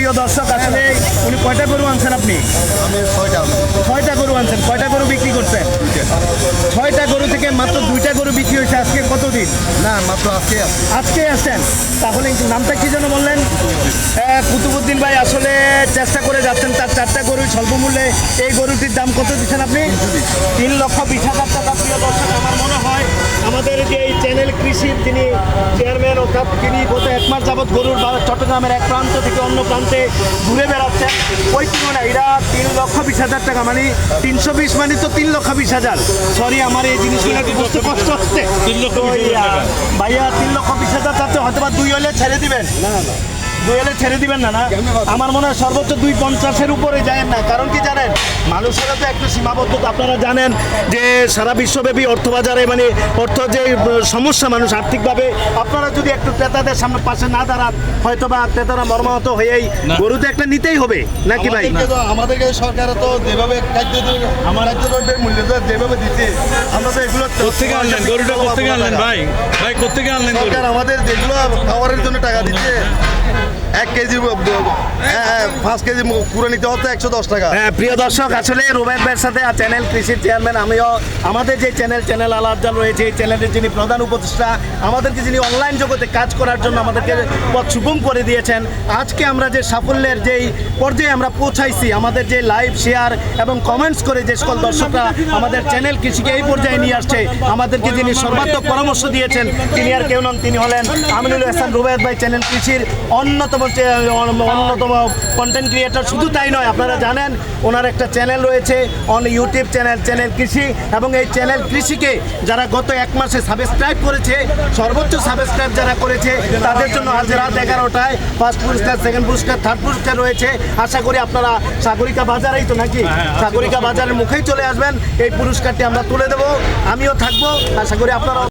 প্রিয় দর্শক, আসলে উনি কয়টা গরু আনছেন আপনি? আমি 6টা। 6টা গরু আনছেন। কয়টা গরু বিক্রি করছেন? 6টা গরু থেকে মাত্র 2টা গরু বিক্রি হয়েছে। আজকে কতদিন? না, মাত্র আজকে আছে। আজকে আসছেন। তাহলে নামটা কি যেন বললেন? কুতুবুদ্দিন ভাই আসলে চেষ্টা করে যাচ্ছেন তার 4টা গরু স্বল্প মূল্যে। এই গরুটির দাম কত দিচ্ছেন আপনি? 3,20,000 টাকা। প্রিয় দর্শক, আমার মনে হয় আমাদের যে এই চ্যানেল কৃষির যিনি চেয়ারম্যান অর্থাৎ তিনি গত 1 মাস যাবৎ গরুর চট্টগ্রামের এক প্রান্ত থেকে অন্য প্রান্তে ঘুরে বেড়াচ্ছেন। ওই তুলনায় এরা 3,20,000 টাকা, মানে 320 মানে তো 3,20,000। সরি, আমার এই জিনিসগুলো একটু বুঝতে কষ্ট হচ্ছে। তো ভাইয়া 3,20,000 চাচ্ছে, হয়তো বা 2 হলে ছেড়ে দিবেন? না, 2 হলে ছেড়ে দিবেন না? না, আমার মনে হয় সর্বোচ্চ 250-এর উপরে যায় না। কারণ কি জানেন, মানুষের তো একটা সীমাবদ্ধতা। আপনারা জানেন যে সারা বিশ্বব্যাপী অর্থবাজারে মানে অর্থ যে সমস্যা, মানুষ আর্থিকভাবে, আপনারা যদি একটু ক্রেতাদের সামনে পাশে না দাঁড়ান, হয়তো বা ক্রেতারা মর্মাহত হয়েই গরুতে একটা নিতেই হবে নাকি ভাই? আমাদেরকে সরকার তো যেভাবে আমার খাদ্যদ্রব্যের মূল্য যেভাবে দিচ্ছে, আমরা তো এগুলো কোথেকে আনলেন গরুটা? কোথেকে আনলেন ভাই? ভাই কোথেকে আনলেন গরু? সরকার আমাদের যেগুলো খাবারের জন্য টাকা দিচ্ছে, 1 কেজি 5 কেজি পুরো নিতে হতো 110 টাকা। হ্যাঁ প্রিয় দর্শক, আসলে রুবেল ভাইয়ের সাথে চ্যানেল কৃষির চেয়ারম্যান, আমিও আমাদের যে চ্যানেল আল আফজাল রয়েছে, এই চ্যানেলের যিনি প্রধান উপদেষ্টা, আমাদেরকে যিনি অনলাইন জগতে কাজ করার জন্য আমাদেরকে পথ সুগম করে দিয়েছেন। আজকে আমরা যে সাফল্যের যেই পর্যায়ে আমরা পৌঁছাইছি, আমাদের যে লাইভ শেয়ার এবং কমেন্টস করে যে সকল দর্শকরা আমাদের চ্যানেল কৃষিকে এই পর্যায়ে নিয়ে আসছে, আমাদেরকে যিনি সর্বাত্মক পরামর্শ দিয়েছেন তিনি আর কেউ নন, তিনি হলেন আমিনুল হাসান রুবেল ভাই, চ্যানেল কৃষির অন্যতম কন্টেন্ট ক্রিয়েটর। শুধু তাই নয়, আপনারা জানেন ওনার একটা চ্যানেল রয়েছে ইউটিউব চ্যানেল কৃষি, এবং এই চ্যানেল কৃষিকে যারা গত 1 মাসে সাবস্ক্রাইব করেছে, সর্বোচ্চ সাবস্ক্রাইব যারা করেছে, তাদের জন্য আজ রাত 11টায় ফার্স্ট পুরস্কার, সেকেন্ড পুরস্কার, থার্ড পুরস্কার রয়েছে। আশা করি আপনারা সাগরিকা বাজারেই তো নাকি, সাগরিকা বাজারের মুখেই চলে আসবেন, এই পুরস্কারটি আমরা তুলে দেবো, আমিও থাকবো। আশা করি আপনারা